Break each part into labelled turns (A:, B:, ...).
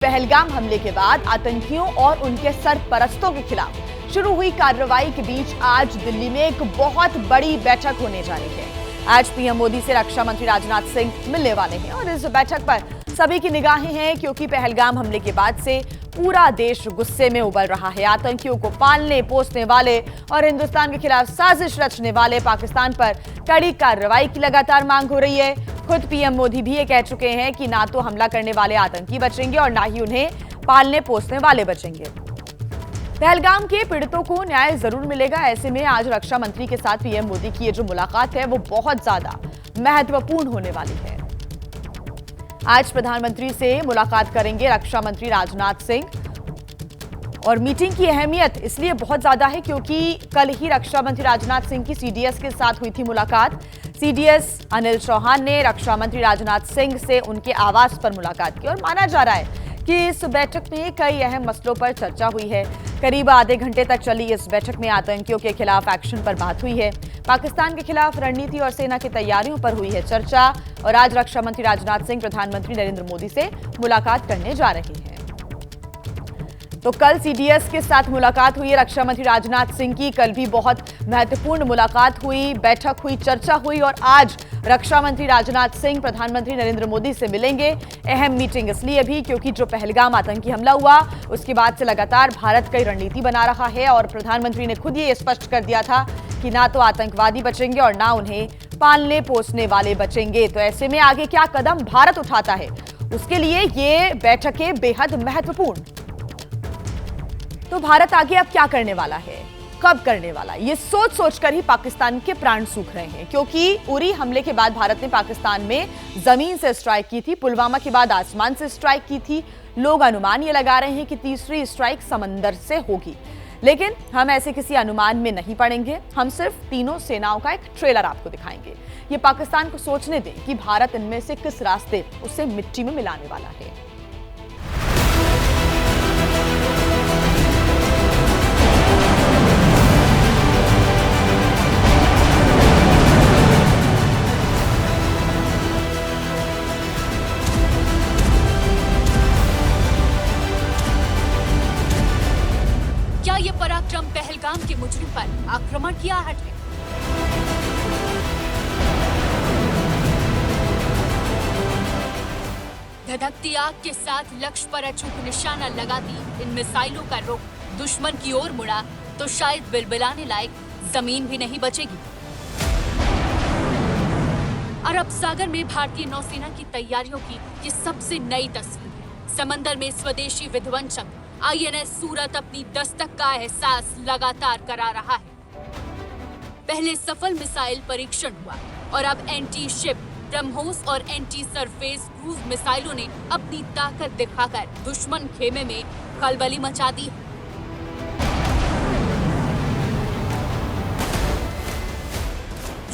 A: पहलगाम हमले के बाद आतंकियों और उनके सरपरस्तों के खिलाफ शुरू हुई कार्रवाई के बीच आज दिल्ली में एक बहुत बड़ी बैठक होने जा रही है। आज पीएम मोदी से रक्षा मंत्री राजनाथ सिंह मिलने वाले हैं और इस बैठक पर सभी की निगाहें हैं क्योंकि पहलगाम हमले के बाद से पूरा देश गुस्से में उबल रहा है। आतंकियों को पालने पोसने वाले और हिंदुस्तान के खिलाफ साजिश रचने वाले पाकिस्तान पर कड़ी कार्रवाई की लगातार मांग हो रही है। खुद पीएम मोदी भी ये कह चुके हैं कि ना तो हमला करने वाले आतंकी बचेंगे और ना ही उन्हें पालने पोसने वाले बचेंगे। पहलगाम के पीड़ितों को न्याय जरूर मिलेगा। ऐसे में आज रक्षा मंत्री के साथ पीएम मोदी की ये जो मुलाकात है वो बहुत ज्यादा महत्वपूर्ण होने वाली है। आज प्रधानमंत्री से मुलाकात करेंगे रक्षा मंत्री राजनाथ सिंह और मीटिंग की अहमियत इसलिए बहुत ज्यादा है क्योंकि कल ही रक्षा मंत्री राजनाथ सिंह की सीडीएस के साथ हुई थी मुलाकात। सीडीएस अनिल चौहान ने रक्षा मंत्री राजनाथ सिंह से उनके आवास पर मुलाकात की और माना जा रहा है कि इस बैठक में कई अहम मसलों पर चर्चा हुई है। करीब आधे घंटे तक चली इस बैठक में आतंकियों के खिलाफ एक्शन पर बात हुई है। पाकिस्तान के खिलाफ रणनीति और सेना की तैयारियों पर हुई है चर्चा और आज रक्षा मंत्री राजनाथ सिंह प्रधानमंत्री नरेंद्र मोदी से मुलाकात करने जा रहे हैं। तो कल सीडीएस के साथ मुलाकात हुई है रक्षा मंत्री राजनाथ सिंह की। कल भी बहुत महत्वपूर्ण मुलाकात हुई, बैठक हुई, चर्चा हुई और आज रक्षा मंत्री राजनाथ सिंह प्रधानमंत्री नरेंद्र मोदी से मिलेंगे। अहम मीटिंग इसलिए भी क्योंकि जो पहलगाम आतंकी हमला हुआ उसके बाद से लगातार भारत कई रणनीति बना रहा है और प्रधानमंत्री ने खुद ये स्पष्ट कर दिया था कि ना तो आतंकवादी बचेंगे और ना उन्हें पालने पोसने वाले बचेंगे। तो ऐसे में आगे क्या कदम भारत उठाता है उसके लिए ये बैठकें बेहद महत्वपूर्ण। तो भारत आगे अब क्या करने वाला है, कब करने वाला है, ये सोच सोचकर ही पाकिस्तान के प्राण सूख रहे हैं क्योंकि उरी हमले के बाद भारत ने पाकिस्तान में जमीन से स्ट्राइक की थी, पुलवामा के बाद आसमान से स्ट्राइक की थी। लोग अनुमान ये लगा रहे हैं कि तीसरी स्ट्राइक समंदर से होगी, लेकिन हम ऐसे किसी अनुमान में नहीं पड़ेंगे। हम सिर्फ तीनों सेनाओं का एक ट्रेलर आपको दिखाएंगे। ये पाकिस्तान को सोचने दें कि भारत इनमें से किस रास्ते उसे मिट्टी में मिलाने वाला है।
B: क्या ये पराक्रम पहलगाम के मुजरिम पर आक्रमण की आहट है? धधकती आग के साथ लक्ष्य पर अचूक निशाना लगाती इन मिसाइलों का रुख दुश्मन की ओर मुड़ा तो शायद बिलबिलाने लायक जमीन भी नहीं बचेगी। अरब सागर में भारतीय नौसेना की तैयारियों की ये सबसे नई तस्वीर है। समंदर में स्वदेशी विध्वंसक आईएनएस सूरत अपनी दस्तक का एहसास लगातार करा रहा है। पहले सफल मिसाइल परीक्षण हुआ और अब एंटी शिप ब्रह्मोस और एंटी सरफेस क्रूज मिसाइलों ने अपनी ताकत दिखाकर दुश्मन खेमे में खलबली मचा दी है।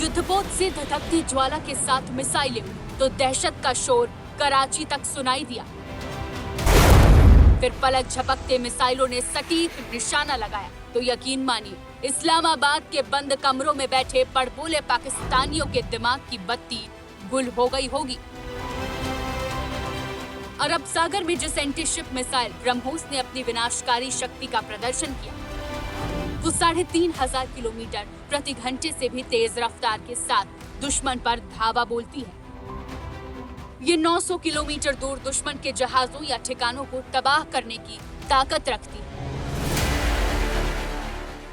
B: युद्धपोत से धधकती ज्वाला के साथ मिसाइलें तो दहशत का शोर कराची तक सुनाई दिया। फिर पलक झपकते मिसाइलों ने सटीक निशाना लगाया तो यकीन मानिए इस्लामाबाद के बंद कमरों में बैठे पड़बोले पाकिस्तानियों के दिमाग की बत्ती गुल हो गई होगी। अरब सागर में जिस एंटी शिप मिसाइल ब्रह्मोस ने अपनी विनाशकारी शक्ति का प्रदर्शन किया वो 3500 किलोमीटर प्रति घंटे से भी तेज रफ्तार के साथ दुश्मन पर धावा बोलती है। ये 900 किलोमीटर दूर दुश्मन के जहाजों या ठिकानों को तबाह करने की ताकत रखती है।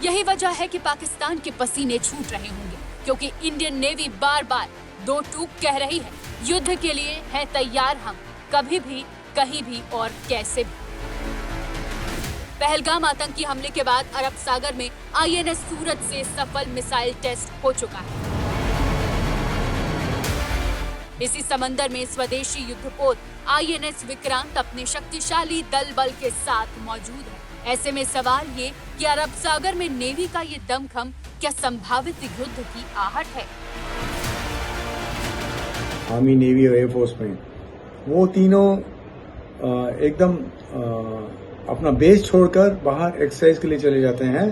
B: यही वजह है कि पाकिस्तान के पसीने छूट रहे होंगे क्योंकि इंडियन नेवी बार बार दो टूक कह रही है युद्ध के लिए है तैयार हम कभी भी कहीं भी और कैसे भी। पहलगाम आतंकी हमले के बाद अरब सागर में आईएनएस सूरत से सफल मिसाइल टेस्ट हो चुका है। इसी समंदर में स्वदेशी युद्धपोत आईएनएस विक्रांत अपने शक्तिशाली दल बल के साथ मौजूद है। ऐसे में सवाल ये कि अरब सागर में नेवी का ये दमखम क्या संभावित युद्ध की आहट है?
C: आर्मी, नेवी और एयरफोर्स में वो तीनों एकदम अपना बेस छोड़कर बाहर एक्सरसाइज के लिए चले जाते हैं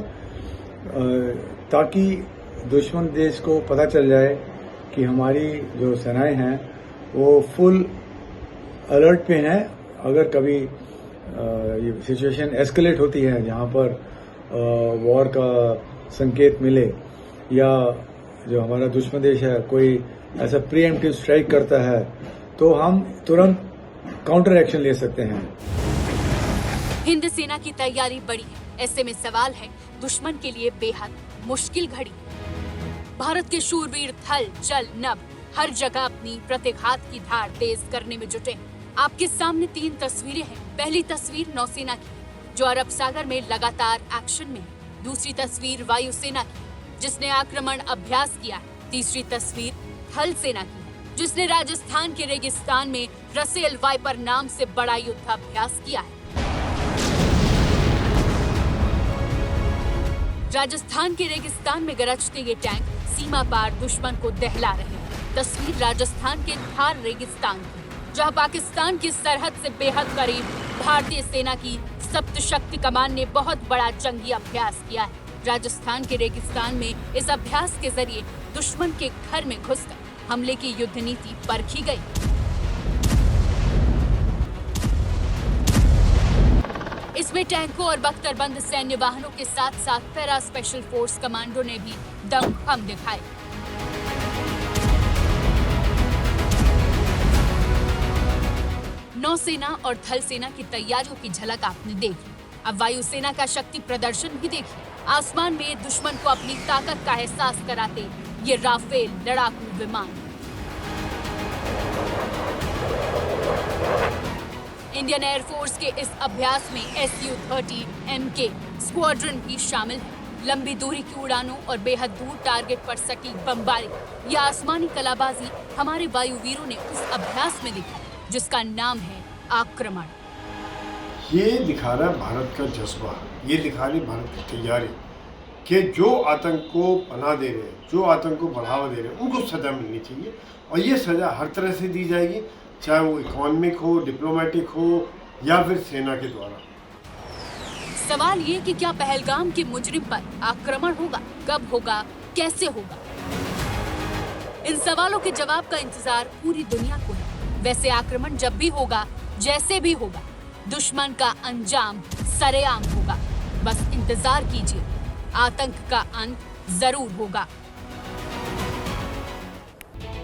C: ताकि दुश्मन देश को पता चल जाए कि हमारी जो सेनाएं हैं वो फुल अलर्ट पे हैं। अगर कभी ये सिचुएशन एस्केलेट होती है, जहां पर वॉर का संकेत मिले या जो हमारा दुश्मन देश है कोई ऐसा प्रीएम्प्टिव स्ट्राइक करता है, तो हम तुरंत काउंटर एक्शन ले सकते हैं।
B: हिंद सेना की तैयारी बड़ी है। ऐसे में सवाल है दुश्मन के लिए बेहद मुश्किल घड़ी। भारत के शूरवीर थल, जल, नभ हर जगह अपनी प्रतिघात की धार तेज करने में जुटे हैं। आपके सामने 3 तस्वीरें हैं। पहली तस्वीर नौसेना की, जो अरब सागर में लगातार एक्शन में है। दूसरी तस्वीर वायुसेना की, जिसने आक्रमण अभ्यास किया है। तीसरी तस्वीर थल सेना की, जिसने राजस्थान के रेगिस्तान में रसेल वाइपर नाम से बड़ा युद्धाभ्यास किया है। राजस्थान के रेगिस्तान में गरजते ये टैंक सीमा पार दुश्मन को दहला रहे हैं। तस्वीर राजस्थान के थार रेगिस्तान की, जहां पाकिस्तान की सरहद से बेहद करीब भारतीय सेना की सप्तशक्ति कमान ने बहुत बड़ा जंगी अभ्यास किया है। राजस्थान के रेगिस्तान में इस अभ्यास के जरिए दुश्मन के घर में घुसकर हमले की युद्ध नीति परखी गई। इसमें टैंकों और बख्तरबंद सैन्य वाहनों के साथ साथ पैरा स्पेशल फोर्स कमांडो ने भी दमखम दिखाए। नौसेना और थल सेना की तैयारियों की झलक आपने देखी। अब वायुसेना का शक्ति प्रदर्शन भी देखिए। आसमान में दुश्मन को अपनी ताकत का एहसास कराते ये राफेल लड़ाकू विमान। इंडियन एयरफोर्स के इस अभ्यास में Su-30 MK स्क्वाड्रन भी शामिल है। लंबी दूरी की उड़ानों और बेहद दूर टारगेट पर सटीक बमबारी या आसमानी कलाबाजी हमारे वायुवीरों ने उस अभ्यास में दिखाई, जिसका नाम है आक्रमण।
D: ये दिखा रहा है भारत का जज्बा, ये दिखा रही भारत की तैयारी कि जो आतंक को पनाह दे रहे हैं, जो आतंक को बढ़ावा दे रहे हैं, उनको सजा मिलनी चाहिए। और ये सजा हर तरह से दी जाएगी, चाहे वो इकोनॉमिक हो, डिप्लोमेटिक हो या फिर सेना के द्वारा।
B: सवाल ये कि क्या पहलगाम के मुजरिम पर आक्रमण होगा, कब होगा, कैसे होगा? इन सवालों के जवाब का इंतजार पूरी दुनिया को है। वैसे आक्रमण जब भी होगा, जैसे भी होगा, दुश्मन का अंजाम सरेआम होगा। बस इंतजार कीजिए, आतंक का अंत जरूर होगा।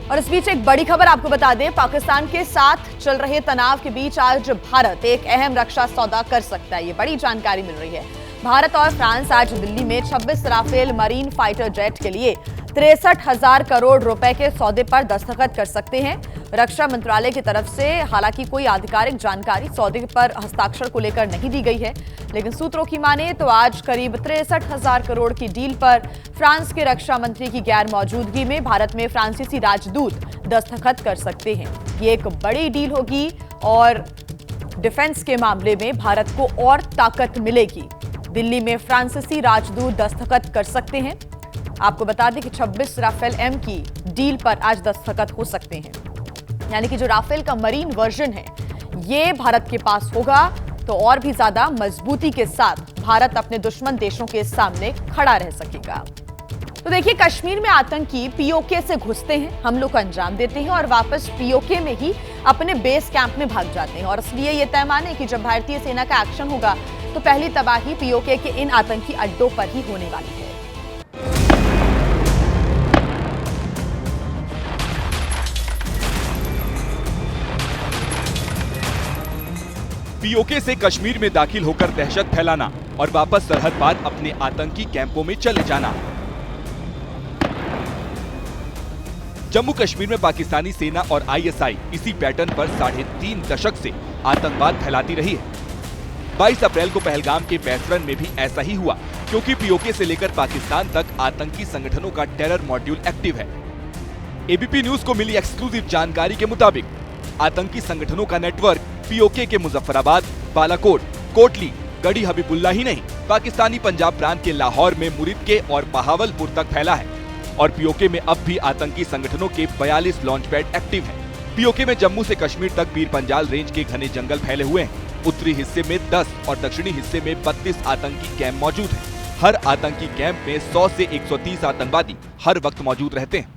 A: और इस बीच एक बड़ी खबर आपको बता दें, पाकिस्तान के साथ चल रहे तनाव के बीच आज भारत एक अहम रक्षा सौदा कर सकता है। ये बड़ी जानकारी मिल रही है। भारत और फ्रांस आज दिल्ली में 26 राफेल मरीन फाइटर जेट के लिए 63,000 करोड़ रुपए के सौदे पर दस्तखत कर सकते हैं। रक्षा मंत्रालय की तरफ से हालांकि कोई आधिकारिक जानकारी सौदे पर हस्ताक्षर को लेकर नहीं दी गई है, लेकिन सूत्रों की माने तो आज करीब 63,000 करोड़ की डील पर फ्रांस के रक्षा मंत्री की गैर मौजूदगी में भारत में फ्रांसीसी राजदूत दस्तखत कर सकते हैं। ये एक बड़ी डील होगी और डिफेंस के मामले में भारत को और ताकत मिलेगी। दिल्ली में फ्रांसीसी राजदूत दस्तखत कर सकते हैं। आपको बता दें कि 26 राफेल एम की डील पर आज दस्तखत हो सकते हैं, यानी कि जो राफेल का मरीन वर्जन है ये भारत के पास होगा तो और भी ज्यादा मजबूती के साथ भारत अपने दुश्मन देशों के सामने खड़ा रह सकेगा। तो देखिए, कश्मीर में आतंकी पीओके से घुसते हैं, हमलों को अंजाम देते हैं और वापस पीओके में ही अपने बेस कैंप में भाग जाते हैं। और इसलिए ये तय माने कि जब भारतीय सेना का एक्शन होगा तो पहली तबाही पीओके के इन आतंकी अड्डों पर ही होने वाली है।
E: पीओके से कश्मीर में दाखिल होकर दहशत फैलाना और वापस सरहद पार अपने आतंकी कैंपों में चले जाना। जम्मू कश्मीर में पाकिस्तानी सेना और आईएसआई इसी पैटर्न पर 3.5 दशक से आतंकवाद फैलाती रही है। 22 अप्रैल को पहलगाम के पैसरन में भी ऐसा ही हुआ, क्योंकि पीओके से लेकर पाकिस्तान तक आतंकी संगठनों का टेरर मॉड्यूल एक्टिव है। एबीपी न्यूज को मिली एक्सक्लूसिव जानकारी के मुताबिक आतंकी संगठनों का नेटवर्क पीओके के मुजफ्फराबाद, बालाकोट, कोटली, गढ़ी हबीबुल्ला ही नहीं, पाकिस्तानी पंजाब प्रांत के लाहौर में मुरिदके और बहावलपुर तक फैला है। और पीओके में अब भी आतंकी संगठनों के 42 लॉन्च पैड एक्टिव हैं। पीओके में जम्मू से कश्मीर तक पीर पंजाल रेंज के घने जंगल फैले हुए हैं। उत्तरी हिस्से में 10 और दक्षिणी हिस्से में 32 आतंकी कैंप मौजूद हैं। हर आतंकी कैंप में 100 से 130 आतंकवादी हर वक्त मौजूद रहते हैं।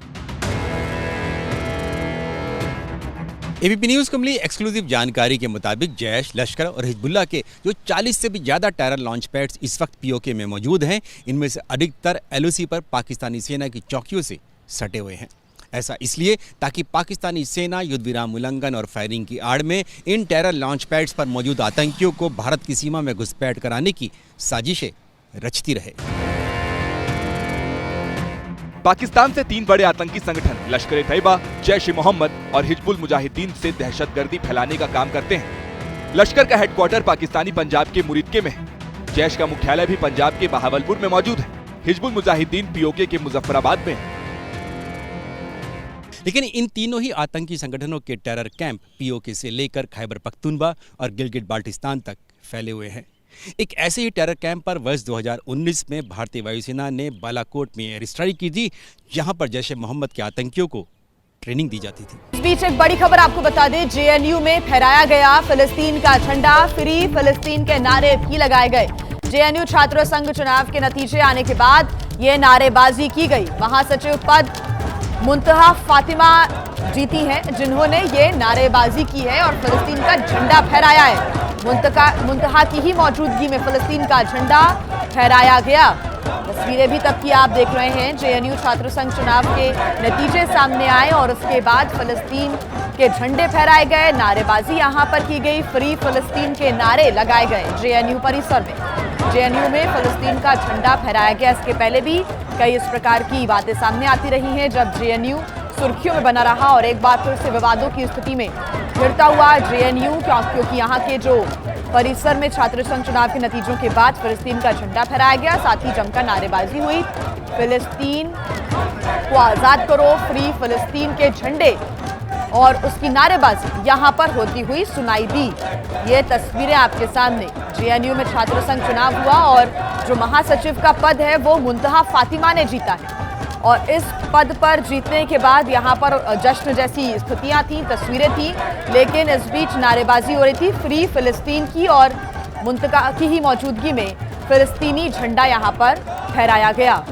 F: एबीपी न्यूज़ को मिली एक्सक्लूसिव जानकारी के मुताबिक जैश, लश्कर और हिजबुल्लाह के जो 40 से भी ज़्यादा टेरर लॉन्च पैड्स इस वक्त पीओके में मौजूद हैं, इनमें से अधिकतर एलओसी पर पाकिस्तानी सेना की चौकियों से सटे हुए हैं। ऐसा इसलिए ताकि पाकिस्तानी सेना युद्ध विराम उल्लंघन और फायरिंग की आड़ में इन टेरर लॉन्च पैड्स पर मौजूद आतंकियों को भारत की सीमा में घुसपैठ कराने की साजिशें रचती रहे।
E: पाकिस्तान से 3 बड़े आतंकी संगठन लश्कर-ए-तैयबा, जैश-ए-मोहम्मद और हिजबुल मुजाहिदीन से दहशतगर्दी फैलाने का काम करते हैं। लश्कर का हेडक्वार्टर पाकिस्तानी पंजाब के मुरीदके में है। जैश का मुख्यालय भी पंजाब के बहावलपुर में मौजूद है। हिजबुल मुजाहिदीन पीओके के मुजफ्फराबाद में है।
F: लेकिन इन तीनों ही आतंकी संगठनों के टेरर कैंप पीओके से लेकर खैबर पख्तूनख्वा और गिलगिट बाल्टिस्तान तक फैले हुए हैं। एक ऐसे ही टेरर कैंप पर वर्ष 2019 में भारतीय वायुसेना ने बालाकोट में एयर स्ट्राइक की थी, जहां पर जैश-ए-मोहम्मद के आतंकियों को ट्रेनिंग दी जाती थी।
A: इस बीच एक बड़ी खबर आपको बता दें, जेएनयू में फहराया गया फिलिस्तीन का झंडा, फ्री फिलिस्तीन के नारे भी लगाए गए। जेएनयू छात्र संघ चुनाव के नतीजे आने के बाद ये नारेबाजी की गई। महासचिव पद मुंतहा फातिमा जीती हैं, जिन्होंने ये नारेबाजी की है और फिलिस्तीन का झंडा फहराया है। मुंतहा की ही मौजूदगी में फिलिस्तीन का झंडा फहराया गया। तस्वीरें भी तब की आप देख रहे हैं। जेएनयू छात्र संघ चुनाव के नतीजे सामने आए और उसके बाद फिलिस्तीन के झंडे फहराए गए, नारेबाजी यहां पर की गई, फ्री फिलिस्तीन के नारे लगाए गए जेएनयू परिसर में। जेएनयू में फिलिस्तीन का झंडा फहराया गया। इसके पहले भी कई इस प्रकार की बातें सामने आती रही हैं, जब जेएनयू सुर्खियों में बना रहा और एक बार फिर से विवादों की स्थिति में घिरता हुआ जेएनयू, क्योंकि यहाँ के जो परिसर में छात्र संघ चुनाव के नतीजों के बाद फिलिस्तीन का झंडा फहराया गया, साथ ही जमकर नारेबाजी हुई। फिलिस्तीन को आजाद करो, फ्री फिलिस्तीन के झंडे और उसकी नारेबाजी यहां पर होती हुई सुनाई दी। ये तस्वीरें आपके सामने। जेएनयू में छात्र संघ चुनाव हुआ और जो महासचिव का पद है वो मुंतहा फातिमा ने जीता है और इस पद पर जीतने के बाद यहां पर जश्न जैसी स्थितियां थी, तस्वीरें थी, लेकिन इस बीच नारेबाजी हो रही थी फ्री फिलिस्तीन की और मुंतहा की ही मौजूदगी में फिलिस्तीनी झंडा यहां पर फहराया गया।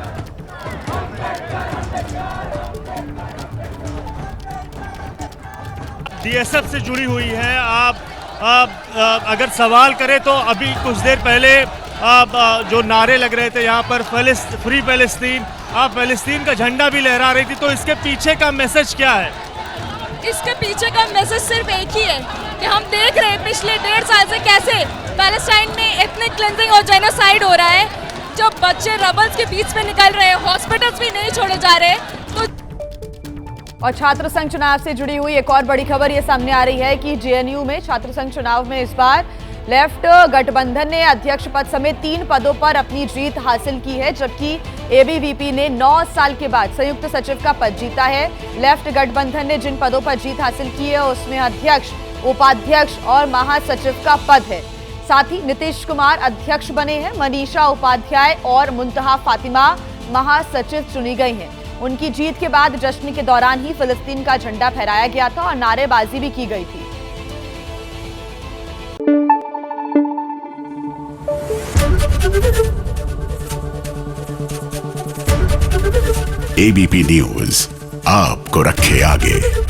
G: डीएसएफ से जुड़ी हुई है। आप अगर सवाल करें तो अभी कुछ देर पहले जो नारे लग रहे थे यहाँ पर फ्री फिलिस्तीन, आप फिलिस्तीन का झंडा भी लहरा रही थी, तो इसके पीछे का मैसेज क्या है?
H: इसके पीछे का मैसेज सिर्फ एक ही है कि हम देख रहे हैं पिछले 1.5 साल से कैसे पैलेस्टाइन में एथनिक क्लेंजिंग और जेनोसाइड हो रहा है। जब बच्चे रबल्स के बीच में निकल रहे हैं, हॉस्पिटल्स भी नहीं छोड़े जा रहे, तो
A: और छात्र संघ चुनाव से जुड़ी हुई एक और बड़ी खबर ये सामने आ रही है कि जेएनयू में छात्र संघ चुनाव में इस बार लेफ्ट गठबंधन ने अध्यक्ष पद समेत 3 पदों पर अपनी जीत हासिल की है, जबकि एबीवीपी ने 9 साल के बाद संयुक्त सचिव का पद जीता है। लेफ्ट गठबंधन ने जिन पदों पर जीत हासिल की है उसमें अध्यक्ष, उपाध्यक्ष और महासचिव का पद है। साथ ही नीतीश कुमार अध्यक्ष बने हैं, मनीषा उपाध्याय और मुंतहा फातिमा महासचिव चुनी गई हैं। उनकी जीत के बाद जश्न के दौरान ही फिलिस्तीन का झंडा फहराया गया था और नारेबाजी भी की गई थी।
I: एबीपी न्यूज आपको रखे आगे।